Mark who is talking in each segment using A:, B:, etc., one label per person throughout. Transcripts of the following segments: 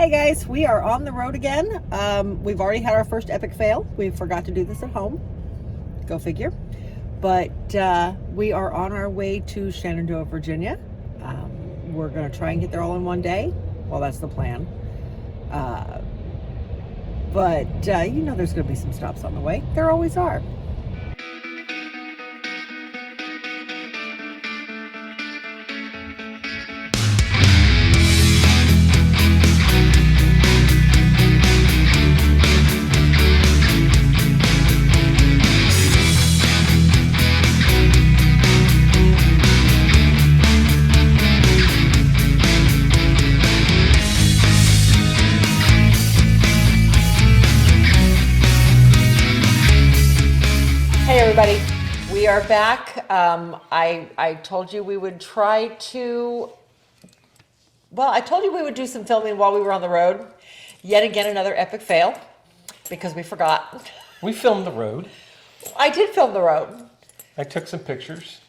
A: Hey guys, we are on the road again. We've already had our first epic fail. We forgot to do this at home. Go figure. But we are on our way to Shenandoah, Virginia. We're going to try and get there all in one day. Well, that's the plan. But you know there's going to be some stops on the way. There always are. Everybody, we are back. I told you we would try to, well, I told you we would do some filming while we were on the road. Yet again, another epic fail because we forgot.
B: We filmed the road.
A: I did film the road.
B: I took some pictures.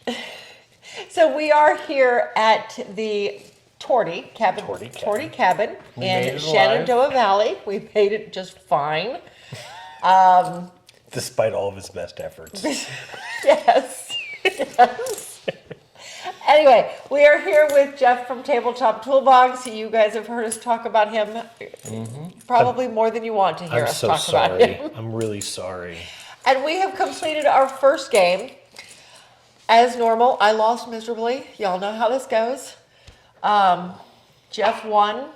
A: So we are here at the Torty cabin in Shenandoah Valley. We made it just fine.
C: Despite all of his best efforts.
A: Yes. Anyway, we are here with Jeff from Tabletop Toolbox. You guys have heard us talk about him probably more than you want to hear us talk about him.
C: I'm really sorry.
A: And we have completed our first game. As normal, I lost miserably. Y'all know how this goes. Jeff won.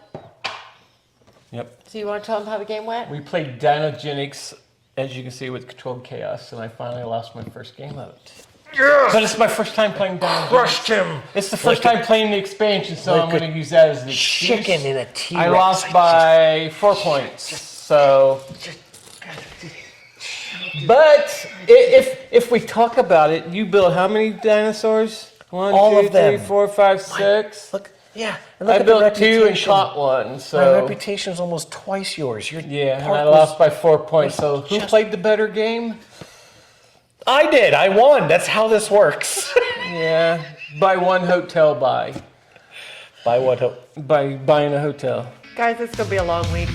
B: Yep.
A: So you want to tell them how the game went?
B: We played Dinogenics, as you can see, with Controlled Chaos, and I finally lost my first game of it.
C: Yes!
B: But it's my first time playing Dinogenics.
C: Crushed him!
B: It's the first time playing the expansion, so I'm going to use that as the excuse.
C: Chicken in a T-Rex.
B: I lost by 4 points, so... But if we talk about it, you built how many dinosaurs?
C: All
B: 1, 2,
C: of them.
B: 3, 4, 5, 6.
C: Look, yeah. And look
B: I
C: at the
B: built 2 and
C: reputation.
B: shot 1. So
C: My reputation is almost twice yours.
B: yeah, and I lost by 4 points. So who played the better game?
C: I did. I won. That's how this works.
B: Yeah, by 1 hotel buy.
C: By what?
B: By buying a hotel.
A: Guys, it's going to be a long week.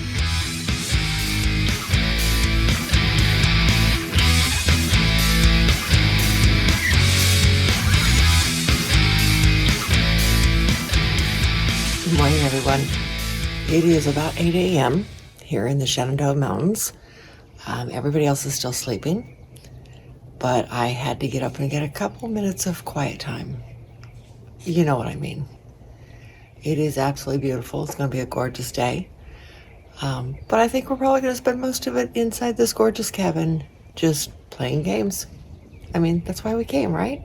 A: Good morning, everyone. It is about 8 a.m. here in the Shenandoah Mountains. Everybody else is still sleeping, but I had to get up and get a couple minutes of quiet time. You know what I mean. It is absolutely beautiful. It's going to be a gorgeous day. But I think we're probably going to spend most of it inside this gorgeous cabin just playing games. I mean, that's why we came, right?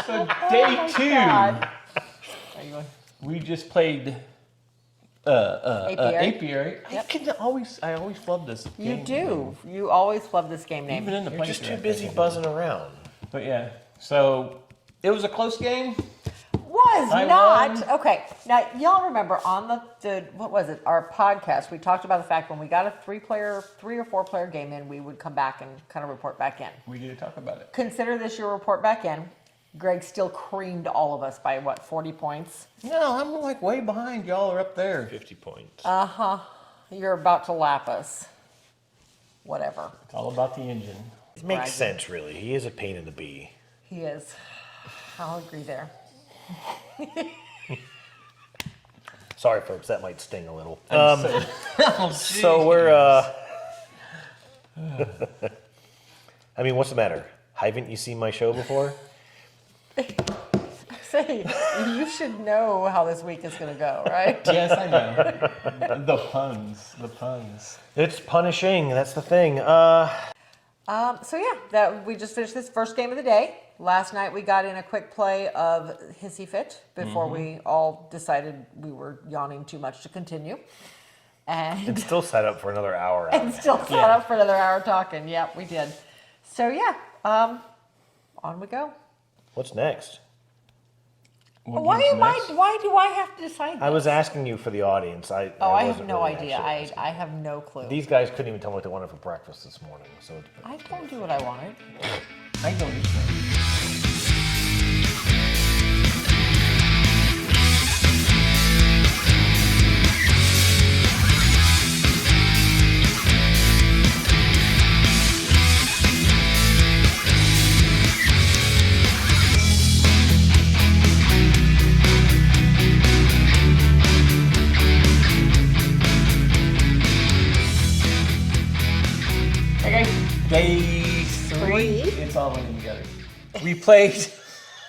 B: So day 2,
A: God.
B: we just played Apiary.
A: Yep.
B: I always love this
A: You
B: game.
A: do. You always love this game name.
B: Even in the
C: You're just too
B: playthrough,
C: busy buzzing around.
B: But yeah, so it was a close game.
A: Was
B: I
A: not.
B: won.
A: Okay. Now, y'all remember on the what was it, our podcast, we talked about the fact when we got a 3 or 4 player game in, we would come back and kind of report back in.
B: We need to talk about it.
A: Consider this your report back in. Greg still creamed all of us by, what, 40 points?
B: No, I'm like way behind. Y'all are up there.
C: 50 points.
A: Uh-huh. You're about to lap us. Whatever.
B: It's all about the engine.
C: It makes sense, really. He is a pain in the bee.
A: He is. I'll agree there.
C: Sorry, folks. That might sting a little.
B: Oh,
C: So we're... I mean, what's the matter? Haven't you seen my show before?
A: Say, you should know how this week is going to go, right?
B: Yes, I know. The puns.
C: It's punishing. That's the thing.
A: So yeah, we just finished this first game of the day. Last night we got in a quick play of Hissy Fit before we all decided we were yawning too much to continue. And
C: It's still set up for another hour.
A: and still sat up for another hour talking. Yep, we did. So yeah, on we go.
C: What's next?
A: Why do I have to decide
C: I
A: this?
C: was asking you for the audience. I
A: have
C: wasn't
A: no
C: really
A: idea.
C: actually asking.
A: I have no clue.
C: These guys couldn't even tell me what they wanted for breakfast this morning. So
A: I told you what I wanted.
B: I don't understand. Okay, day 3. It's all running together. We played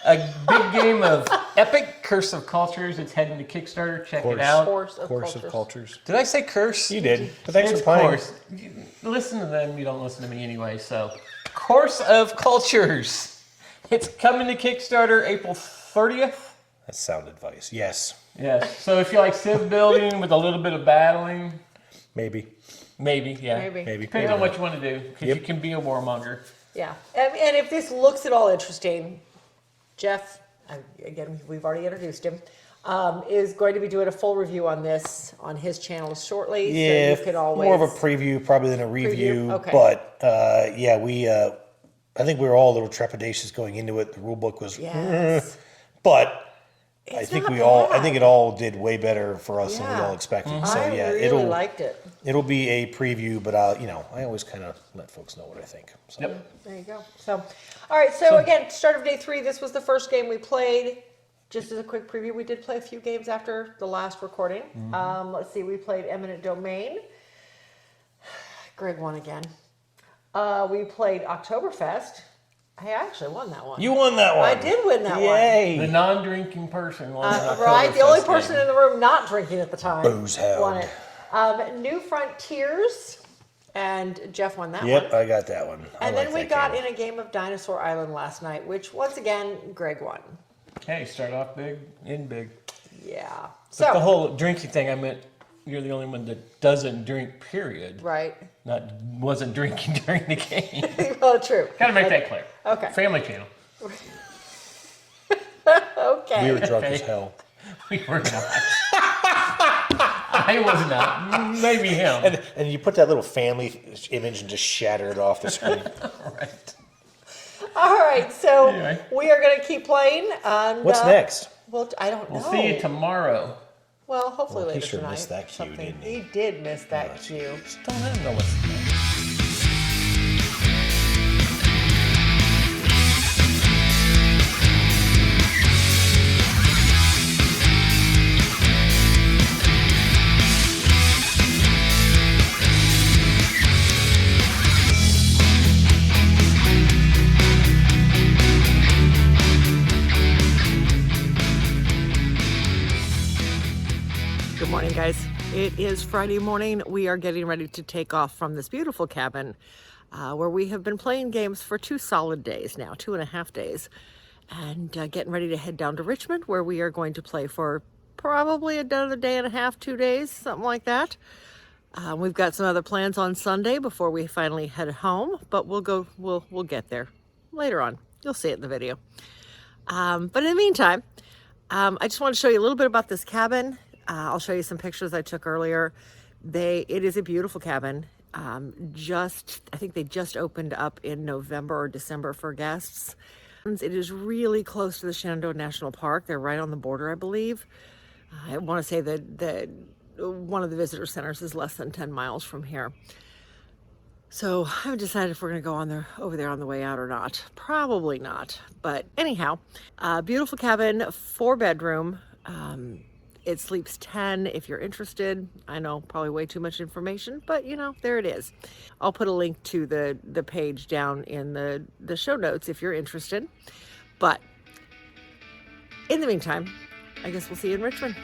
B: a big game of Epic Curse of Cultures. It's heading to Kickstarter. Check it out.
D: Course of
C: Of cultures.
B: Did I say curse?
C: You did. But thanks
B: It's
C: for playing.
B: Course. You listen to them. You don't listen to me anyway. So, Course of Cultures. It's coming to Kickstarter April 30th.
C: That's sound advice. Yes.
B: Yes. So if you like civ building with a little bit of battling,
C: Maybe.
B: yeah.
D: Maybe.
B: Depends on what you want to do, because you can be a warmonger.
D: Yeah. And if this looks at all interesting, Jeff, again, we've already introduced him, is going to be doing a full review on this on his channel shortly.
C: Yeah,
D: So you can always...
C: more of a preview probably than a review.
D: Okay.
C: But yeah, I think we were all a little trepidatious going into it. The rule book was,
D: Yes.
C: but I
D: It's
C: think
D: not
C: I think
D: bad.
C: it all did way better for us than we
D: Yeah.
C: all expected. So
D: I
C: yeah,
D: really liked it.
C: it'll be a preview, but I always kind of let folks know what I think. So.
B: Yep.
D: There you go. So, all right. So again, start of day 3. This was the first game we played. Just as a quick preview, we did play a few games after the last recording. Let's see. We played Eminent Domain. Greg won again. We played Oktoberfest. I actually won that one.
C: You won that one.
D: I did win that
C: Yay.
B: The non-drinking person won the
D: Right, the only
B: Oktoberfest
D: person
B: game.
D: in the room not drinking at the time
C: Booze hound.
D: won it. New Frontiers, and Jeff won that one.
C: Yep, I got that one. I
D: And
C: like
D: then we
C: that
D: got
C: game.
D: in a game of Dinosaur Island last night, which once again Greg won.
B: Hey, start off big, in big.
D: Yeah.
B: But the
D: So
B: whole drinking thing, I meant you're the only one that doesn't drink, period.
D: right.
B: Not wasn't drinking during the game.
D: Well, true.
B: Gotta make that clear.
D: Okay.
B: Family channel.
D: Okay.
C: We were drunk as hell.
B: We were not. I was not. Maybe him.
C: And you put that little family image and just shatter it off the screen.
B: Right.
D: All right. So
B: Anyway.
D: we are going to keep playing. And,
C: What's next?
D: Well, I don't know.
B: We'll see you tomorrow.
D: Well, hopefully
C: Well, he
D: later
C: sure
D: tonight.
C: missed that cue,
D: something.
C: didn't he?
D: He did miss that cue.
B: Don't let him know what's next.
D: Good morning, guys. It is Friday morning. We are getting ready to take off from this beautiful cabin where we have been playing games for 2 solid days now, 2.5 days, and getting ready to head down to Richmond, where we are going to play for probably another day and a half, 2 days, something like that. We've got some other plans on Sunday before we finally head home, but we'll get there later on. You'll see it in the video. But in the meantime, I just want to show you a little bit about this cabin. I'll show you some pictures I took earlier. It is a beautiful cabin. I think they just opened up in November or December for guests. It is really close to the Shenandoah National Park. They're right on the border, I believe. I want to say that one of the visitor centers is less than 10 miles from here. So I haven't decided if we're going to go over there on the way out or not. Probably not. But anyhow, beautiful cabin, 4-bedroom. It sleeps 10 if you're interested. I know, probably way too much information, but there it is. I'll put a link to the page down in the show notes if you're interested. But in the meantime, I guess we'll see you in Richmond.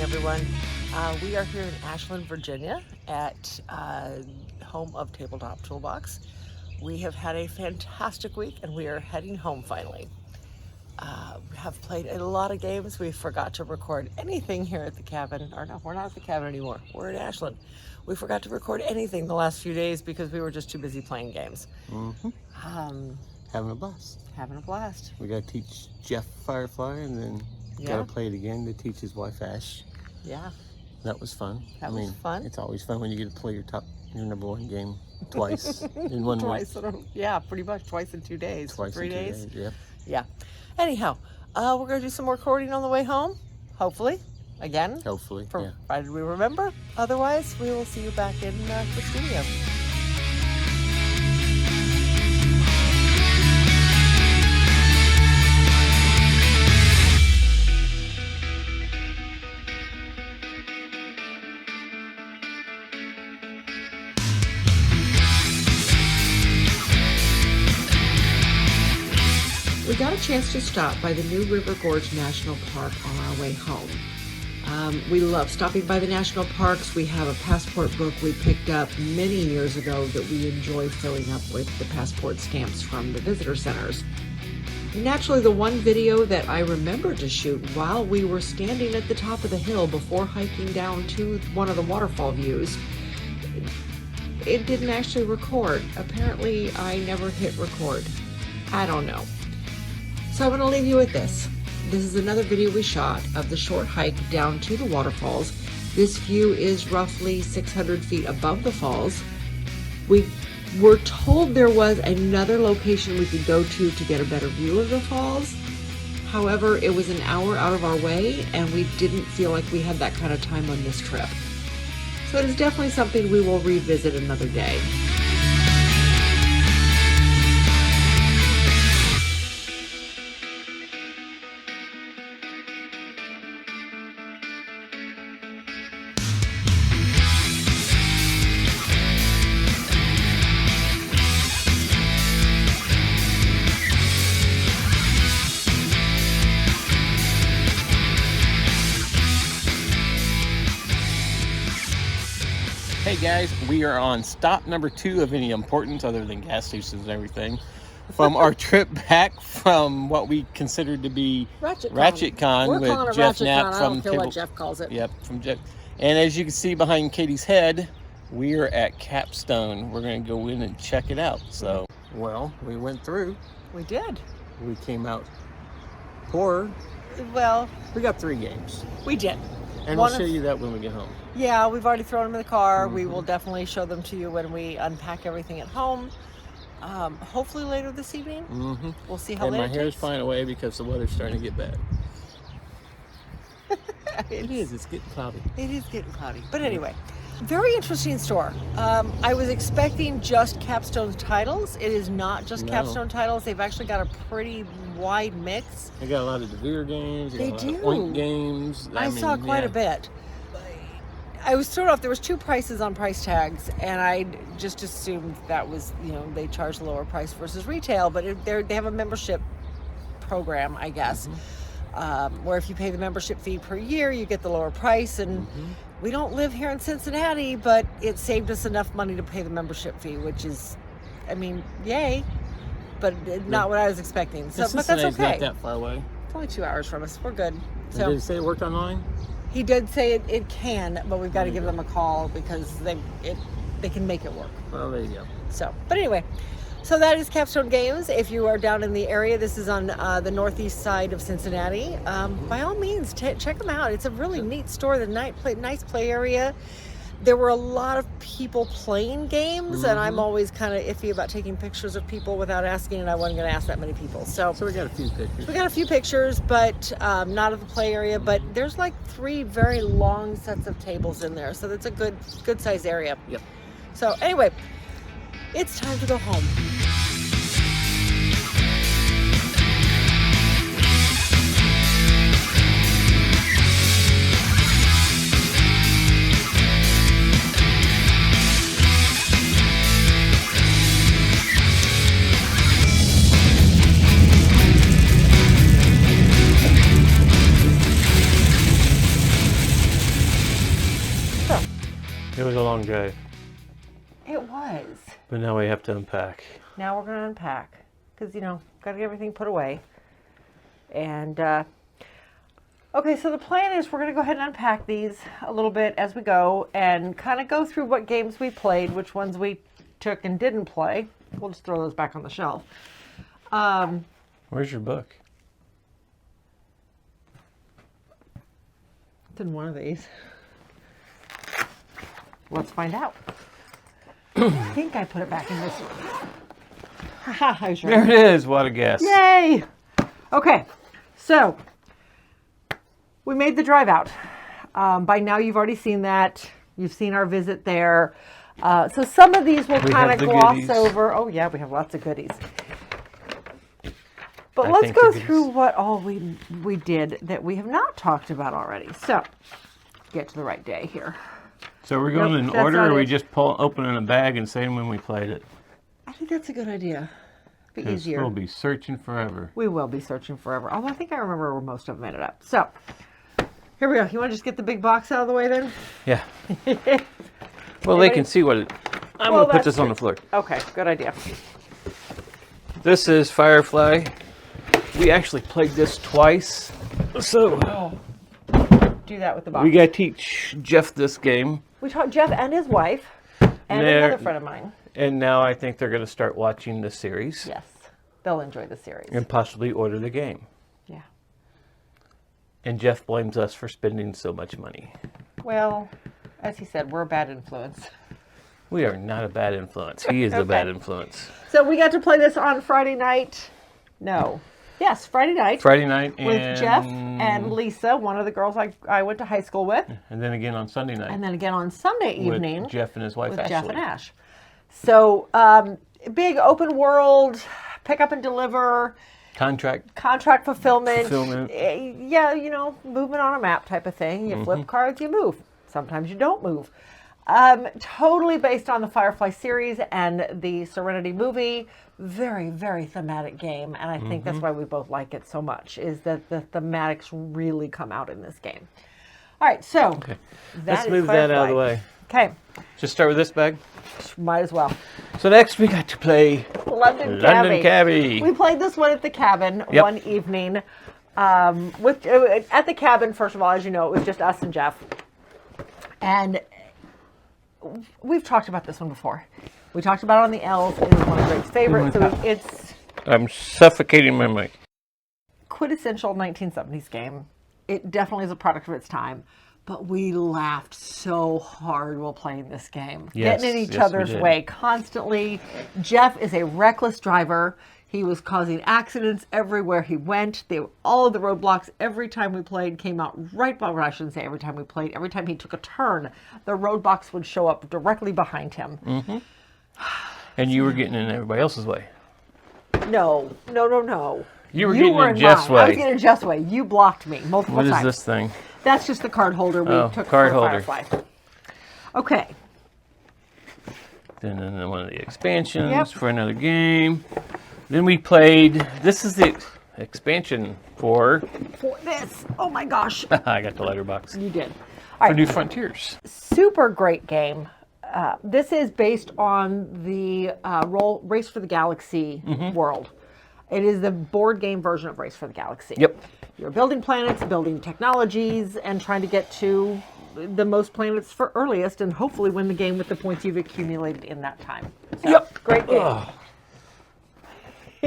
D: everyone. We are here in Ashland, Virginia at home of Tabletop Toolbox. We have had a fantastic week and we are heading home finally. We have played a lot of games. We forgot to record anything here at the cabin. Or no, we're not at the cabin anymore. We're in Ashland. We forgot to record anything the last few days because we were just too busy playing games.
E: Having a blast.
D: Having a blast.
E: We got to teach Jeff Firefly, and then got to play it again to teach his wife Ash.
D: Yeah.
E: That was fun.
D: That was fun.
E: It's always fun when you get to play your number one game twice in 1 week.
D: Yeah, pretty much twice in 2 days.
E: Twice
D: 3
E: in 2
D: days.
E: days. Yep.
D: Yeah. Anyhow, we're going to do some recording on the way home, hopefully. Again.
E: Hopefully,
D: provided we remember. Otherwise, we will see you back in the studio. We got a chance to stop by the New River Gorge National Park on our way home. We love stopping by the national parks. We have a passport book we picked up many years ago that we enjoy filling up with the passport stamps from the visitor centers. Naturally, the one video that I remember to shoot while we were standing at the top of the hill before hiking down to one of the waterfall views, it didn't actually record. Apparently, I never hit record. I don't know. So I'm going to leave you with this. This is another video we shot of the short hike down to the waterfalls. This view is roughly 600 feet above the falls. We were told there was another location we could go to get a better view of the falls. However, it was an hour out of our way and we didn't feel like we had that kind of time on this trip. So it is definitely something we will revisit another day.
E: Hey guys, we are on stop number 2 of any importance other than gas stations and everything from our trip back from what we considered to be Ratchet Con
D: We're
E: with Jeff Knapp
D: from I don't care what Jeff calls it.
E: Yep, from Jeff. And as you can see behind Katie's head, we are at Capstone. We're going to go in and check it out. So, well, we went through.
D: We did.
E: We came out poorer.
D: Well,
E: we got 3 games.
D: We did.
E: And we'll show you that when we get home.
D: Yeah, we've already thrown them in the car. We will definitely show them to you when we unpack everything at home. Hopefully later this evening. We'll see how late it takes.
E: And my hair's flying away because the weather's starting to get bad. It is. It's getting cloudy.
D: It is getting cloudy. But anyway, very interesting store. I was expecting just Capstone titles. It is not just Capstone titles. They've actually got a pretty wide mix.
E: They got a lot of DeVere games.
D: They
E: got
D: do.
E: A lot of Oink games.
D: I saw quite a bit. I was thrown off. There was 2 prices on price tags, and I just assumed that was, they charge lower price versus retail. But they have a membership program, I guess, where if you pay the membership fee per year, you get the lower price. And we don't live here in Cincinnati, but it saved us enough money to pay the membership fee, which is, yay. But not what I was expecting. So, but that's okay.
E: Not that far away.
D: It's only 2 hours from us. We're good. So,
E: did it say it worked online?
D: He did say it can, but we've got to give them a call because they can make it work.
E: Well, there you go.
D: So, but anyway, so that is Capstone Games. If you are down in the area, this is on the northeast side of Cincinnati. By all means, check them out. It's a really neat store. The nice play area. There were a lot of people playing games, and I'm always kind of iffy about taking pictures of people without asking, and I wasn't going to ask that many people. So
E: we got a few pictures.
D: We got a few pictures, but not of the play area. But there's like 3 very long sets of tables in there, so that's a good size area.
E: Yep.
D: So anyway, it's time to go home.
E: was a long drive,
D: It was.
E: but now we have to unpack.
D: Now we're going to unpack because, got to get everything put away. And, okay, so the plan is we're going to go ahead and unpack these a little bit as we go and kind of go through what games we played, which ones we took and didn't play. We'll just throw those back on the shelf.
E: Where's your book?
D: It's in one of these. Let's find out. I think I put it back in this one. Haha, I was right.
E: There it is. What a guess.
D: Yay! Okay, so we made the drive out. By now you've already seen that. You've seen our visit there. So some of these we'll kind of gloss over. Oh yeah, we have lots of goodies. But let's go through what all we did that we have not talked about already. So, get to the right day here.
E: So we're going in order, or we just opening a bag and saying when we played it?
D: I think that's a good idea. Be easier.
E: We'll be searching forever.
D: We will be searching forever. Although I think I remember where most of them ended up. So, here we go. You want to just get the big box out of the way then?
E: Yeah. Well, they can see what it... I'm going to put this on the floor.
D: Okay, good idea.
E: This is Firefly. We actually played this twice. So
D: Do that with the box.
E: we got to teach Jeff this game.
D: We taught Jeff and his wife and another friend of mine.
E: And now I think they're going to start watching the series.
D: Yes, they'll enjoy the series.
E: And possibly order the game.
D: Yeah.
E: And Jeff blames us for spending so much money.
D: Well, as he said, we're a bad influence.
E: We are not a bad influence. He is a bad influence.
D: So we got to play this on Friday night. No. Yes, Friday night.
E: Friday night
D: with Jeff and Lisa, one of the girls I went to high school with.
E: And then again on Sunday night.
D: And then again on Sunday evening.
E: With Jeff and his wife,
D: with
E: Ashland.
D: Jeff and Ash. So, big open world, pick up and deliver. Contract fulfillment. Yeah, movement on a map type of thing. You flip cards, you move. Sometimes you don't move. Totally based on the Firefly series and the Serenity movie. Very, very thematic game. And I think that's why we both like it so much, is that the thematics really come out in this game. All right, so
E: let's move that out of the way.
D: Okay.
E: Just start with this bag?
D: Might as well.
E: So next we got to play
D: London
E: Cabbie.
D: We played this one at the cabin one evening. At the cabin, first of all, as you know, it was just us and Jeff. And we've talked about this one before. We talked about it on the L's. It was one of Greg's favorites. So it's
E: I'm suffocating my mic.
D: Quintessential 1970s game. It definitely is a product of its time. But we laughed so hard while playing this game.
E: Yes,
D: getting in each other's way constantly. Jeff is a reckless driver. He was causing accidents everywhere he went. All of the roadblocks every time we played came out right by, well, I shouldn't say every time we played. Every time he took a turn, the roadblocks would show up directly behind him.
E: Mm-hmm. And you were getting in everybody else's way.
D: No.
E: You were getting in Jeff's way.
D: I was getting in Jeff's way. You blocked me multiple times.
E: What is this thing?
D: That's just the card holder we took
E: card
D: for
E: holder.
D: Firefly. Okay.
E: Then one of the expansions for another game. Then we played, this is the expansion for
D: this. Oh my gosh.
E: I got the letterbox.
D: You did.
E: For New Frontiers.
D: Super great game. This is based on the Race for the Galaxy world. It is the board game version of Race for the Galaxy.
E: Yep.
D: You're building planets, building technologies, and trying to get to the most planets for earliest, and hopefully win the game with the points you've accumulated in that time. So, great game.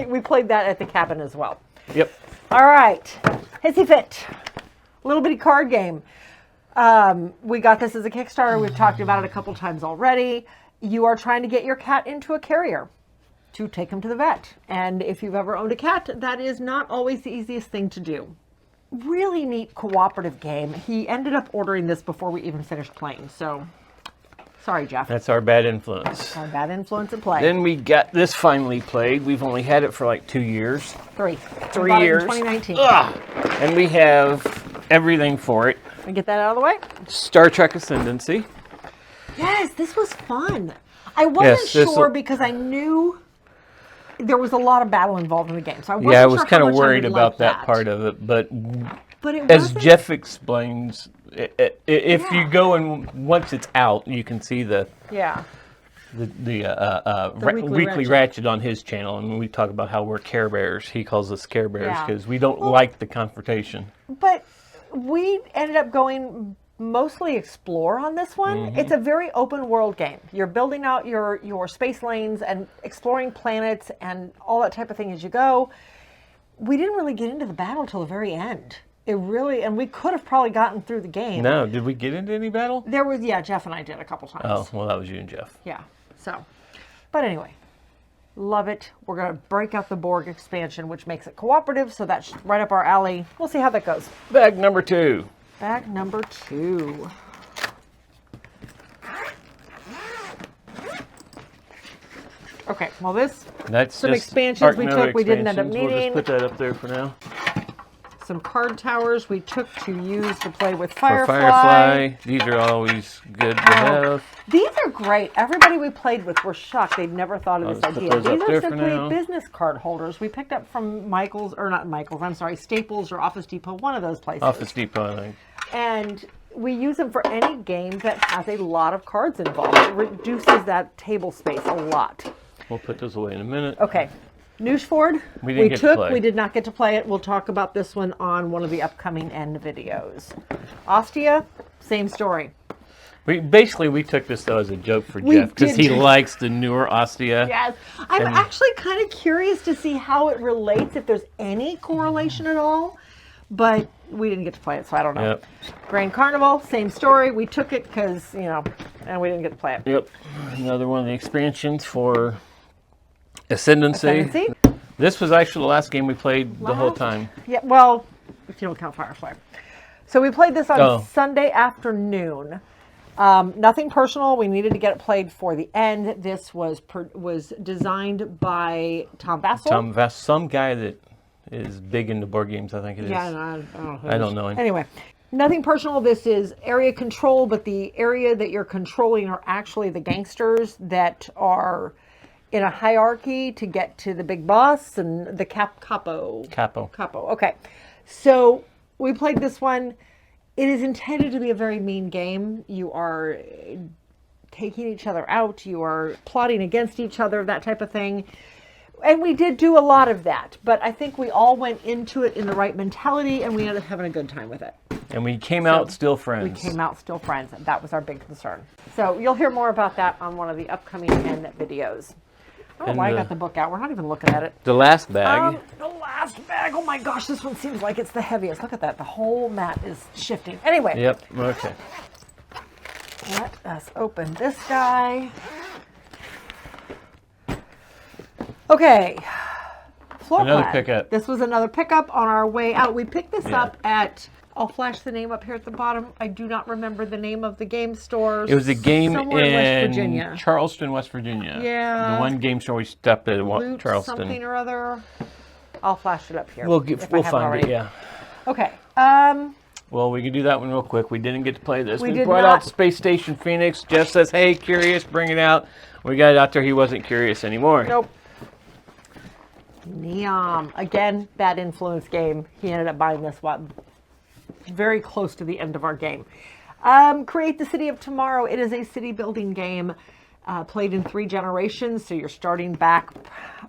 D: We played that at the cabin as well.
E: Yep.
D: All right. Hissy Fit. Little bitty card game. We got this as a Kickstarter. We've talked about it a couple times already. You are trying to get your cat into a carrier to take him to the vet. And if you've ever owned a cat, that is not always the easiest thing to do. Really neat cooperative game. He ended up ordering this before we even finished playing. So, sorry, Jeff.
E: That's our bad influence.
D: Our bad influence in play.
E: Then we got this finally played. We've only had it for like 2 years.
D: 3
E: years.
D: In 2019.
E: And we have everything for it.
D: Can we get that out of the way?
E: Star Trek Ascendancy.
D: Yes, this was fun. I wasn't sure because I knew there was a lot of battle involved in the game. So I wasn't
E: I was
D: sure
E: kind
D: how
E: of
D: much I
E: worried
D: would
E: about
D: like
E: that part of it. But
D: it
E: as
D: wasn't-
E: Jeff explains,
B: If you go and once it's out, you can see the
D: Yeah.
B: weekly Ratchet on his channel, and we talk about how we're Care Bears. He calls us Care Bears
D: Yeah.
B: because we don't like the confrontation.
D: But we ended up going mostly explore on this one. It's a very open world game. You're building out your space lanes and exploring planets and all that type of thing as you go. We didn't really get into the battle till the very end. And we could have probably gotten through the game.
B: No, did we get into any battle?
D: There was, Jeff and I did a couple times.
B: Oh, well, that was you and Jeff.
D: Yeah, so. But anyway, love it. We're going to break out the Borg expansion, which makes it cooperative, so that's right up our alley. We'll see how that goes.
B: Bag number 2.
D: Bag number 2. Okay, well
B: That's
D: some
B: just
D: expansions we
B: Arknoa
D: took we didn't end up
B: expansions. We'll
D: needing.
B: just put that up there for now.
D: Some card towers we took to use to play with
B: For
D: Firefly.
B: Firefly, these are always good to have.
D: These are great. Everybody we played with were shocked. They'd never thought of
B: I'll
D: this
B: just put
D: idea.
B: those up
D: These
B: there
D: are
B: for
D: simply
B: now.
D: business card holders we picked up from Staples or Office Depot, one of those places.
B: Office Depot, I think.
D: And we use them for any game that has a lot of cards involved. It reduces that table space a lot.
B: We'll put those away in a minute.
D: Okay. Newsford,
B: We didn't get to play.
D: we did not get to play it. We'll talk about this one on one of the upcoming end videos. Ostia, same story.
B: We took this though as a joke for
D: We
B: Jeff because he
D: did.
B: likes the newer Ostia.
D: Yes. I'm actually kind of curious to see how it relates, if there's any correlation at all. But we didn't get to play it, so I don't know.
B: Yep.
D: Grand Carnival, same story. We took it because, and we didn't get to play it.
B: Yep. Another one of the expansions for Ascendancy.
D: Ascendancy?
B: This was actually the last game we played the whole time.
D: Yeah, well, if you don't count Firefly. So we played this on
B: Oh.
D: Sunday afternoon. Nothing personal. We needed to get it played for the end. This was designed by Tom Vassell.
B: Tom Vass, some guy that is big into board games, I think it is.
D: Yeah, I don't know.
B: I don't know him.
D: Anyway, nothing personal. This is area control, but the area that you're controlling are actually the gangsters that are in a hierarchy to get to the big boss and the capo.
B: Capo.
D: Okay. So we played this one. It is intended to be a very mean game. You are taking each other out. You are plotting against each other, that type of thing. And we did do a lot of that, but I think we all went into it in the right mentality, and we ended up having a good time with it.
B: And we came out still friends.
D: We came out still friends, and that was our big concern. So you'll hear more about that on one of the upcoming end videos. I don't know why I got the book out. We're not even looking at it.
B: The last bag.
D: The last bag. Oh my gosh, this one seems like it's the heaviest. Look at that. The whole mat is shifting. Anyway.
B: Yep. Okay.
D: Let us open this guy. Okay. Floor
B: Another
D: plan.
B: pickup.
D: This was another pickup on our way out. We picked this up at, I'll flash the name up here at the bottom. I do not remember the name of the game store.
B: It was a game
D: somewhere in West Virginia.
B: in Charleston, West Virginia.
D: Yeah.
B: The one game store we stopped at
D: Loot
B: Charleston.
D: something or other. I'll flash it up here.
B: We'll
D: if I
B: find
D: haven't already.
B: it, yeah.
D: Okay.
B: Well, we can do that one real quick. We didn't get to play this.
D: We
B: We
D: did
B: brought
D: not.
B: out Space Station Phoenix. Jeff says, hey, curious, bring it out. We got it out there. He wasn't curious anymore.
D: Nope. Neom. Again, bad influence game. He ended up buying this one very close to the end of our game. Create the City of Tomorrow. It is a city building game played in 3 generations. So you're starting back,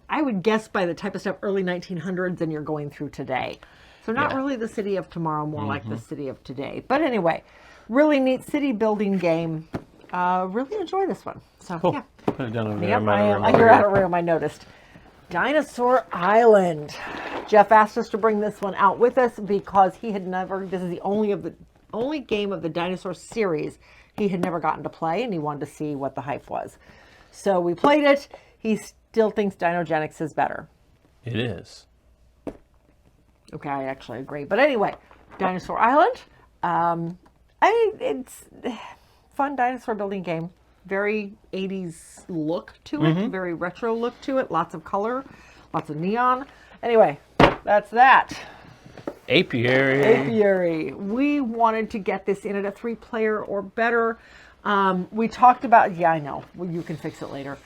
D: I would guess, by the type of stuff, early 1900s, and you're going through today. So not really the City of Tomorrow, more like the City of Today. But anyway, really neat city building game. Really enjoy this one. So
B: Cool.
D: yeah.
B: Put it down over there.
D: Yep,
B: I'm out of room over
D: you're
B: here.
D: out of room, I noticed. Dinosaur Island. Jeff asked us to bring this one out with us because he had never, this is the only game of the dinosaur series he had never gotten to play, and he wanted to see what the hype was. So we played it. He still thinks Dinogenics is better.
B: It is.
D: Okay, I actually agree. But anyway, Dinosaur Island. It's a fun dinosaur building game. Very 80s look to it. Very retro look to it. Lots of color. Lots of neon. Anyway, that's that.
B: Apiary.
D: Apiary. We wanted to get this in at a 3-player or better. We talked about, yeah, I know. Well, you can fix it later.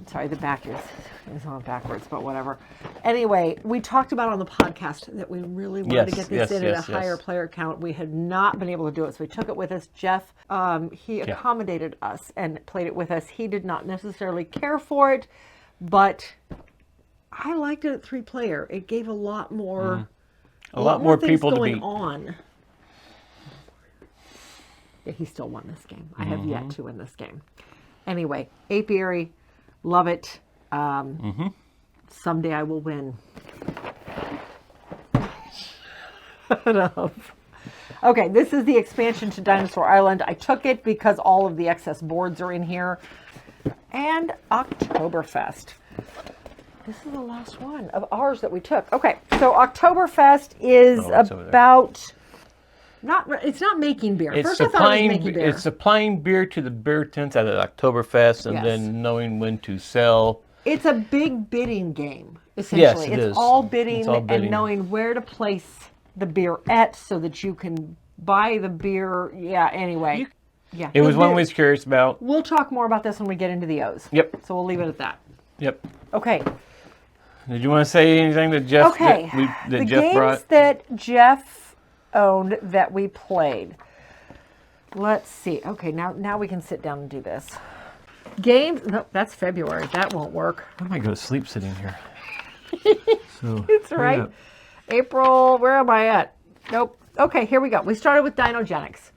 D: Sorry, the back is on backwards, but whatever. Anyway, we talked about on the podcast that we really wanted to get this in at a higher player count. We had not been able to do it, so we took it with us. Jeff, he accommodated us and played it with us. He did not necessarily care for it, but I liked it at 3-player. It gave a lot more,
E: a lot more
D: things
E: people to
D: going
E: beat.
D: on. Yeah, he still won this game. I have yet to win this game. Anyway, apiary, love it. Someday I will win. Okay, this is the expansion to Dinosaur Island. I took it because all of the excess boards are in here. And Oktoberfest. This is the last one of ours that we took. Okay, so Oktoberfest is about... It's not making beer.
E: It's
D: First I thought it was making beer.
E: It's supplying beer to the beer tents at Oktoberfest and then knowing when to sell.
D: It's a big bidding game, essentially.
E: Yes,
D: it's all bidding and knowing where to place the beer at so that you can buy the beer. Yeah, anyway.
E: It was one we was curious about.
D: We'll talk more about this when we get into the O's.
E: Yep.
D: So we'll leave it at that.
E: Yep.
D: Okay.
E: Did you want to say anything that Jeff
D: the
E: Jeff brought?
D: games that Jeff owned that we played. Let's see. Okay, now we can sit down and do this. Games. No, that's February. That won't work.
E: I might go to sleep sitting here. So
D: it's right. April. Where am I at? Nope. Okay, here we go. We started with Dinogenics.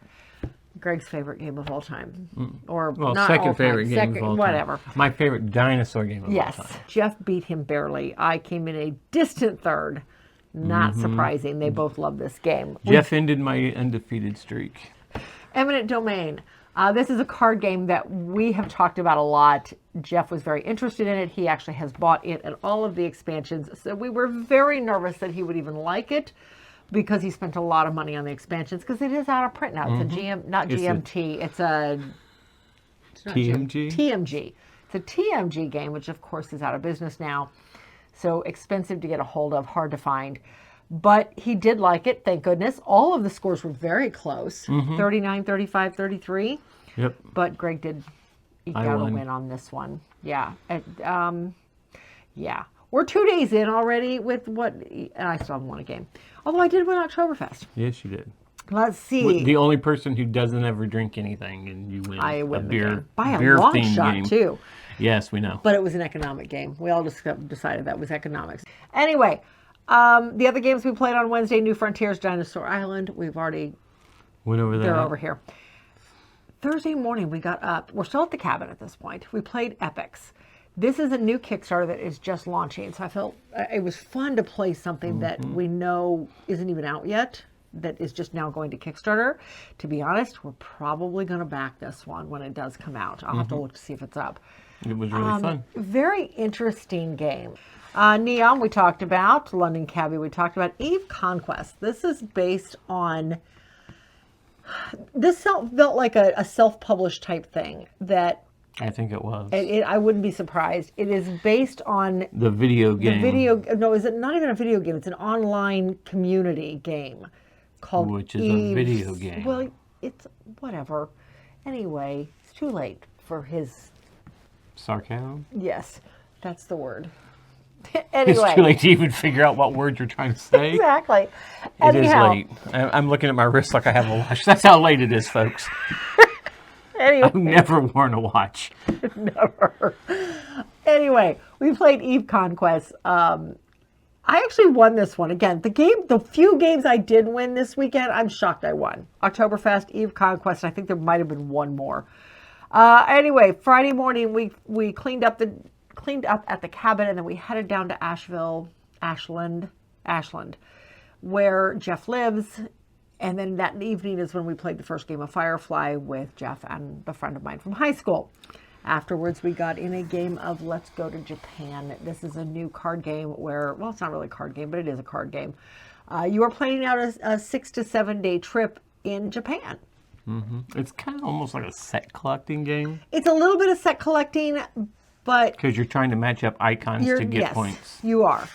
D: Greg's favorite game of all time. Or not
E: second
D: all
E: favorite
D: time.
E: game
D: Second,
E: of all time.
D: whatever.
E: My favorite dinosaur game of all time.
D: Yes. Jeff beat him barely. I came in a distant third. Not surprising. They both love this game.
E: Jeff ended my undefeated streak.
D: Eminent Domain. This is a card game that we have talked about a lot. Jeff was very interested in it. He actually has bought it and all of the expansions. So we were very nervous that he would even like it because he spent a lot of money on the expansions because it is out of print now. It's a GMT. It's a
E: TMG?
D: TMG. It's a TMG game, which of course is out of business now. So expensive to get a hold of, hard to find. But he did like it, thank goodness. All of the scores were very close. 39, 35, 33.
E: Yep.
D: But Greg did eke out a win on this one. Yeah. Yeah. We're 2 days in already with what... And I still haven't won a game. Although I did win Oktoberfest.
E: Yes, you did.
D: Let's see.
E: The only person who doesn't ever drink anything, and you win
D: I win
E: a
D: the
E: beer,
D: game. By a
E: beer
D: long
E: themed
D: shot,
E: game.
D: too.
E: Yes, we know.
D: But it was an economic game. We all just decided that was economics. Anyway, the other games we played on Wednesday, New Frontiers, Dinosaur Island. We've already...
E: Went over there.
D: They're over here. Thursday morning, we got up. We're still at the cabin at this point. We played Epics. This is a new Kickstarter that is just launching. So I felt it was fun to play something that we know isn't even out yet, that is just now going to Kickstarter. To be honest, we're probably going to back this one when it does come out. I'll have to look to see if it's up.
E: It was really fun.
D: Very interesting game. Neon, we talked about. London Cabbie, we talked about. Eve Conquest. This is based on... This felt like a self-published type thing that...
E: I think it was.
D: I wouldn't be surprised. It is based on...
E: The video game.
D: No, is it not even a video game? It's an online community game called
E: Which is
D: Eve's,
E: a video game.
D: Well, it's whatever. Anyway, it's too late for his...
E: Sarcasm?
D: Yes, that's the word. Anyway.
E: It's too late to even figure out what words you're trying to say.
D: Exactly.
E: It is late. I'm looking at my wrist like I have a watch. That's how late it is, folks.
D: Anyway.
E: I've never worn a watch.
D: Never. Anyway, we played Eve Conquest. I actually won this one. Again, the few games I did win this weekend, I'm shocked I won. Oktoberfest, Eve Conquest, I think there might have been one more. Anyway, Friday morning we cleaned up at the cabin, and then we headed down to Ashland, where Jeff lives. And then that evening is when we played the first game of Firefly with Jeff and a friend of mine from high school. Afterwards, we got in a game of Let's Go to Japan. This is a new card game where, well, it's not really a card game, but it is a card game. You are planning out a 6 to 7 day trip in Japan.
E: It's kind of almost like a set collecting game.
D: It's a little bit of set collecting, but...
E: Because you're trying to match up icons to get points.
D: You are.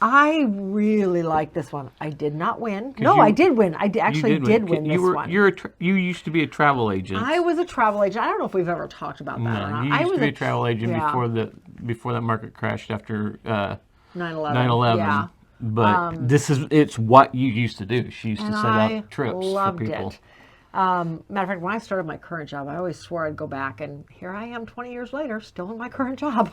D: I really like this one. I did not win. No,
E: you-
D: I did win. I
E: You
D: did win this one.
E: You used to be a travel agent.
D: I was a travel agent. I don't know if we've ever talked about that or
E: No,
D: not.
E: you
D: I
E: used
D: was
E: to be a travel agent
D: yeah.
E: before that market crashed after
D: 9/11.
E: 9/11.
D: Yeah.
E: But it's what you used to do. She used to
D: And
E: set
D: I
E: up trips
D: loved
E: for people.
D: it. Matter of fact, when I started my current job, I always swore I'd go back, and here I am 20 years later, still in my current job.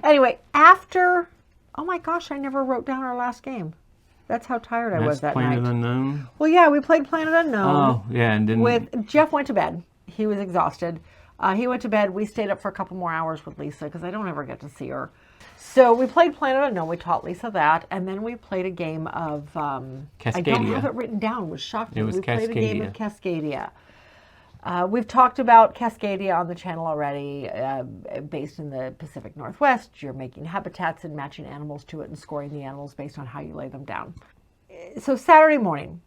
D: Anyway, after, oh my gosh, I never wrote down our last game. That's how tired I was that
E: Planet
D: night.
E: Unknown.
D: Well, yeah, we played Planet Unknown.
E: Oh, yeah, and then
D: With Jeff went to bed. He was exhausted. He went to bed. We stayed up for a couple more hours with Lisa because I don't ever get to see her. So we played Planet Unknown. We taught Lisa that, and then we played a game of I don't have it written down, which shocked me. We played a game of Cascadia. We've talked about Cascadia on the channel already. Based in the Pacific Northwest, you're making habitats and matching animals to it and scoring the animals based on how you lay them down. So Saturday morning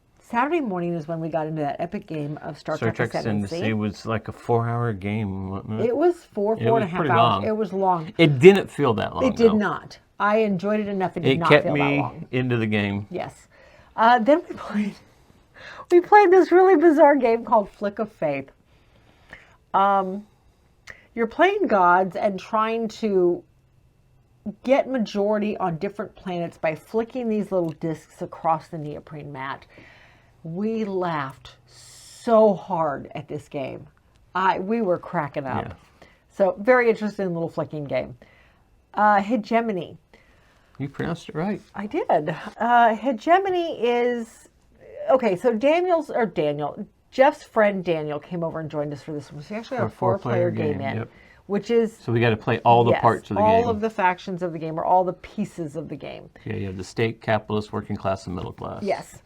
D: is when we got into that epic game of Star Trek Ascendancy.
E: It was like a 4-hour game, wasn't it?
D: It was four and a half hours.
E: Long.
D: It was long.
E: It didn't feel that long.
D: It did not. I enjoyed it enough. It did not
E: kept
D: feel that long.
E: me into the game.
D: Yes. Then we played this really bizarre game called Flick of Faith. You're playing gods and trying to get majority on different planets by flicking these little discs across the neoprene mat. We laughed so hard at this game. We were cracking up.
E: Yeah.
D: So very interesting little flicking game. Hegemony.
E: You pronounced it right.
D: I did. Hegemony is okay. So Jeff's friend Daniel came over and joined us for this one. So we actually had a four-player game in, which is
E: so we got to play all the parts of the game.
D: All of the factions of the game, or all the pieces of the game.
E: Yeah, you have the state, capitalist, working class, and middle class.
D: Yes.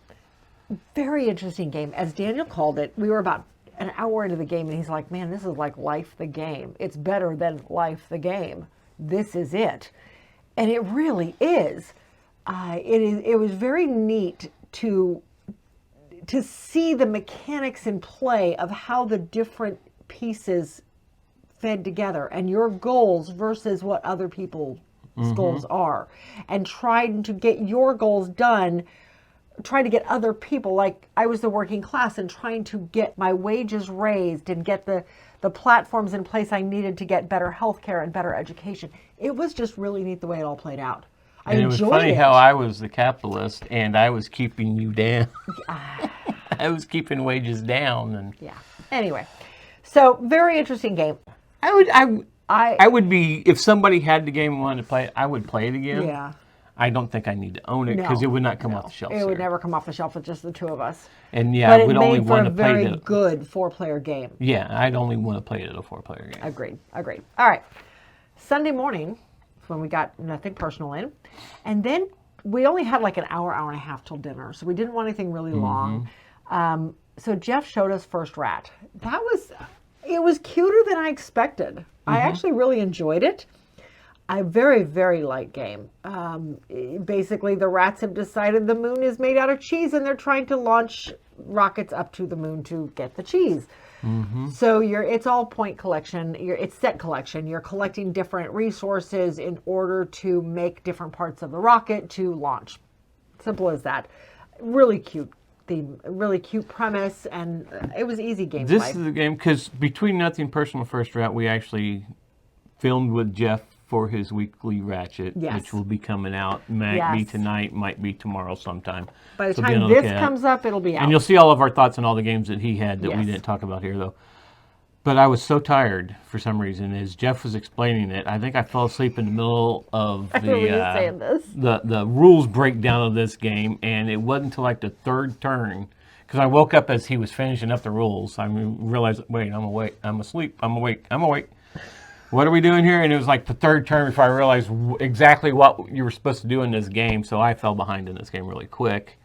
D: Very interesting game. As Daniel called it, we were about an hour into the game, and he's like, "Man, this is like Life the Game. It's better than Life the Game. This is it." And it really is. It was very neat to see the mechanics in play of how the different pieces fed together and your goals versus what other people's goals are, and trying to get your goals done, trying to get other people, like I was the working class, and trying to get my wages raised and get the platforms in place I needed to get better healthcare and better education. It was just really neat the way it all played out.
E: And it was funny how I was the capitalist and I was keeping you down. I was keeping wages down, and
D: yeah. Anyway, so very interesting game.
E: I would be, if somebody had the game and wanted to play it, I would play it again.
D: Yeah.
E: I don't think I need to own it because it would not come off the shelf.
D: It would never come off the shelf with just the two of us.
E: And yeah,
D: but
E: I would only want to play it.
D: But it made for a very good 4-player game.
E: Yeah, I'd only want to play it at a 4-player game.
D: Agreed. All right. Sunday morning, when we got Nothing Personal in, and then we only had like an hour and a half till dinner, so we didn't want anything really long. So Jeff showed us First Rat. It was cuter than I expected. I actually really enjoyed it. A very, very light game. Basically, the rats have decided the moon is made out of cheese, and they're trying to launch rockets up to the moon to get the cheese. So it's all point collection. It's set collection. You're collecting different resources in order to make different parts of the rocket to launch. Simple as that. Really cute theme, really cute premise, and it was easy gameplay.
E: This is the game, because between Nothing Personal First Rat, we actually filmed with Jeff for his weekly Ratchet, which will be coming out. Might be tonight, might be tomorrow sometime.
D: By the time this comes up, it'll be out.
E: And you'll see all of our thoughts on all the games that he had that we didn't talk about here, though. But I was so tired for some reason. As Jeff was explaining it, I think I fell asleep in the middle of the rules breakdown of this game, and it wasn't until like the third turn, because I woke up as he was finishing up the rules. I realized, wait, I'm awake, I'm asleep, I'm awake, I'm awake. What are we doing here? And it was like the third turn before I realized exactly what you were supposed to do in this game, so I fell behind in this game really quick.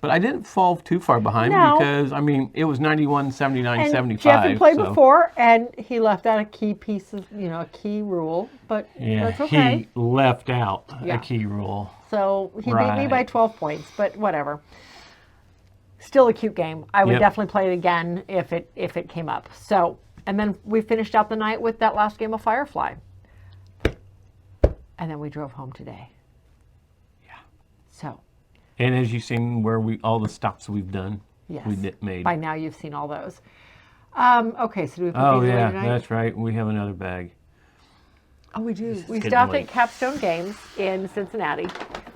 E: But I didn't fall too far behind because, I mean, it was 91, 79, 75.
D: Jeff had played before, and he left out a key piece of, a key rule, but that's okay.
E: He left out a key rule.
D: So he beat me by 12 points, but whatever. Still a cute game. I would definitely play it again if it came up. So, and then we finished out the night with that last game of Firefly. And then we drove home today.
E: Yeah.
D: So.
E: And as you've seen, all the stops we've done,
D: Yes.
E: made.
D: By now you've seen all those. Okay, so do we put
E: Oh
D: these away
E: yeah,
D: tonight?
E: that's right. We have another bag.
D: Oh, we do. We
E: getting
D: stopped
E: late.
D: at Capstone Games in Cincinnati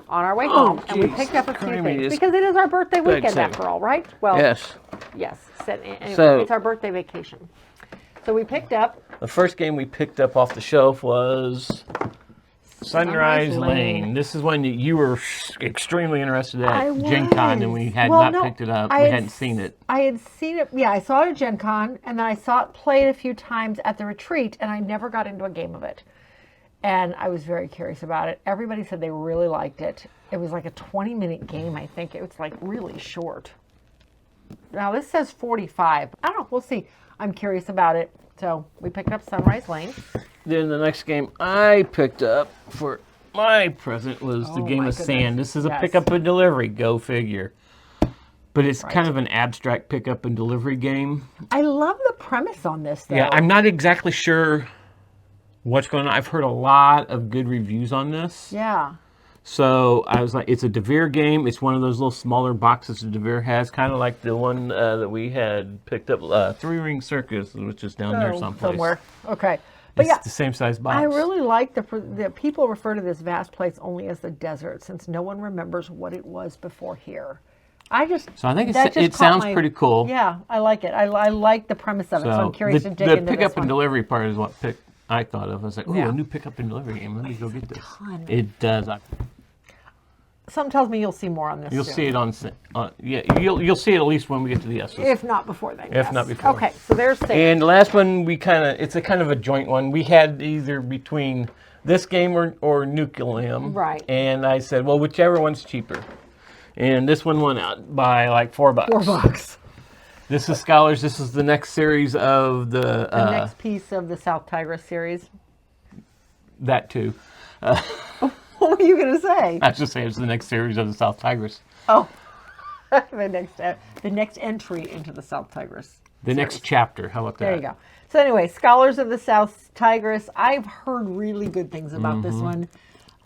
D: on our way home, and we
E: geez.
D: picked up a few
E: Crimey,
D: things
E: this
D: because it is our birthday weekend
E: safe.
D: after all, right? Well,
E: Yes.
D: yes. Anyway,
E: So-
D: it's our birthday vacation. So we picked up
E: The first game we picked up off the shelf was Sunrise Lane. This is one that you were extremely interested at Gen Con, and we had picked it up. We hadn't seen it.
D: I had seen it. Yeah, I saw it at Gen Con, and then I saw it played a few times at the retreat, and I never got into a game of it. And I was very curious about it. Everybody said they really liked it. It was like a 20-minute game, I think. It was like really short. Now this says 45. I don't know. We'll see. I'm curious about it. So we picked up Sunrise Lane.
E: Then the next game I picked up for my present was the game
D: my
E: of
D: goodness.
E: Sand. This is a
D: Yes.
E: pickup and delivery, go figure. But it's kind of an abstract pickup and delivery game.
D: I love the premise on this, though.
E: Yeah, I'm not exactly sure what's going on. I've heard a lot of good reviews on this.
D: Yeah.
E: So I was like, it's a DeVere game. It's one of those little smaller boxes that DeVere has, kind of like the one that we had picked up, Three Ring Circus, which is down there someplace.
D: Somewhere. Okay. But
E: It's
D: yeah,
E: the same size box.
D: I really like the people refer to this vast place only as the desert, since no one remembers what it was before here.
E: So I think
D: that just
E: it
D: caught
E: sounds
D: my-
E: pretty cool.
D: Yeah, I like it. I like the premise of it, so I'm curious to dig
E: the
D: into
E: pickup
D: this
E: and
D: one.
E: delivery part is what I thought of. I was like, ooh,
D: Yeah.
E: a new pickup and delivery game. Let me go get this.
D: ton.
E: It does.
D: Something tells me you'll see more on this.
E: You'll
D: soon.
E: see it you'll see it at least when we get to the S's.
D: If not before then.
E: If
D: yes.
E: not before.
D: Okay, so there's Sand.
E: And the last one, it's a kind of a joint one. We had either between this game or Nucleum.
D: Right.
E: And I said, well, whichever one's cheaper. And this one went out by like $4.
D: $4.
E: This is Scholars. This is the next series of
D: The next piece of the South Tigris series.
E: that too.
D: What were you going to say?
E: I was just saying it's the next series of the South Tigris.
D: Oh, the next entry into the South Tigris.
E: The next chapter. How about that?
D: There you go. So anyway, Scholars of the South Tigris. I've heard really good things about this one.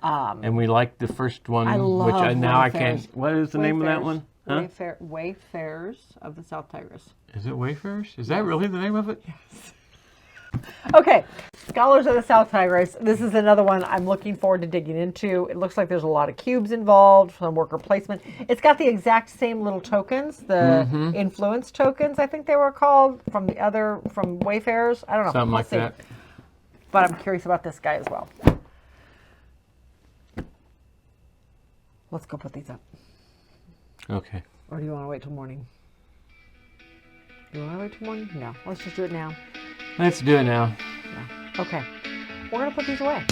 E: And we liked the first one,
D: I love
E: which I
D: Wayfarers.
E: can't. What is the name of that one? Huh?
D: Wayfarers of the South Tigris.
E: Is it Wayfarers? Is that really the name of it?
D: Okay, Scholars of the South Tigris. This is another one I'm looking forward to digging into. It looks like there's a lot of cubes involved, some worker placement. It's got the exact same little tokens, the influence tokens, I think they were called, from Wayfarers. I don't know.
E: Something
D: We'll
E: like
D: see.
E: that.
D: But I'm curious about this guy as well. Let's go put these up.
E: Okay.
D: Or do you want to wait till morning? Do you want to wait till morning? No. Let's just do it now.
E: Let's do it now.
D: No. Okay. We're going to put these away.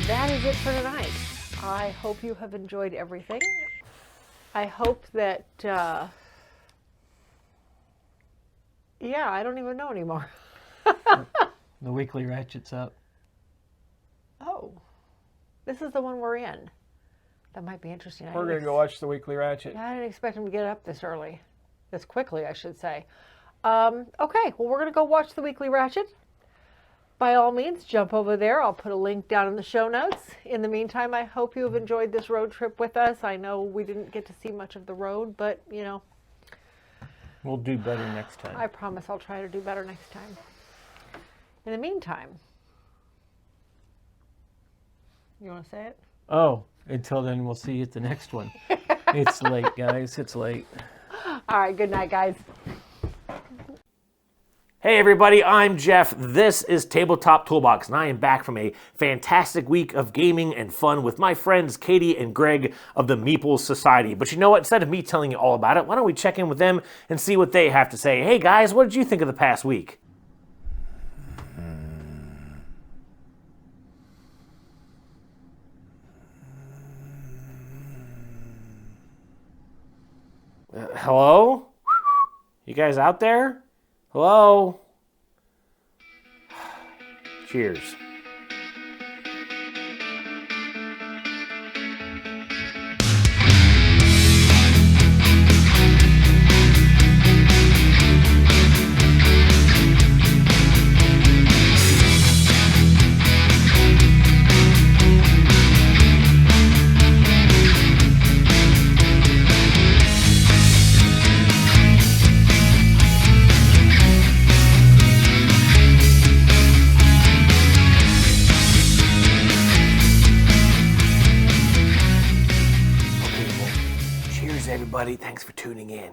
D: That is it for tonight. I hope you have enjoyed everything. I hope that, yeah, I don't even know anymore.
E: The weekly Ratchet's up.
D: Oh, this is the one we're in. That might be interesting.
E: We're going to go watch the weekly Ratchet.
D: Yeah, I didn't expect him to get up this early. This quickly, I should say. Okay, well, we're going to go watch the weekly Ratchet. By all means, jump over there. I'll put a link down in the show notes. In the meantime, I hope you have enjoyed this road trip with us. I know we didn't get to see much of the road, but, you know.
E: We'll do better next time.
D: I promise I'll try to do better next time. In the meantime, you want to say it?
E: Oh, until then, we'll see you at the next one.
B: It's late, guys. It's late.
D: All right, good night, guys.
F: Hey everybody, I'm Jeff. This is Tabletop Toolbox, and I am back from a fantastic week of gaming and fun with my friends Katie and Greg of the Meeple Society. But you know what? Instead of me telling you all about it, why don't we check in with them and see what they have to say. Hey guys, what did you think of the past week? Hello? You guys out there? Hello? Cheers. Everybody, thanks for tuning in.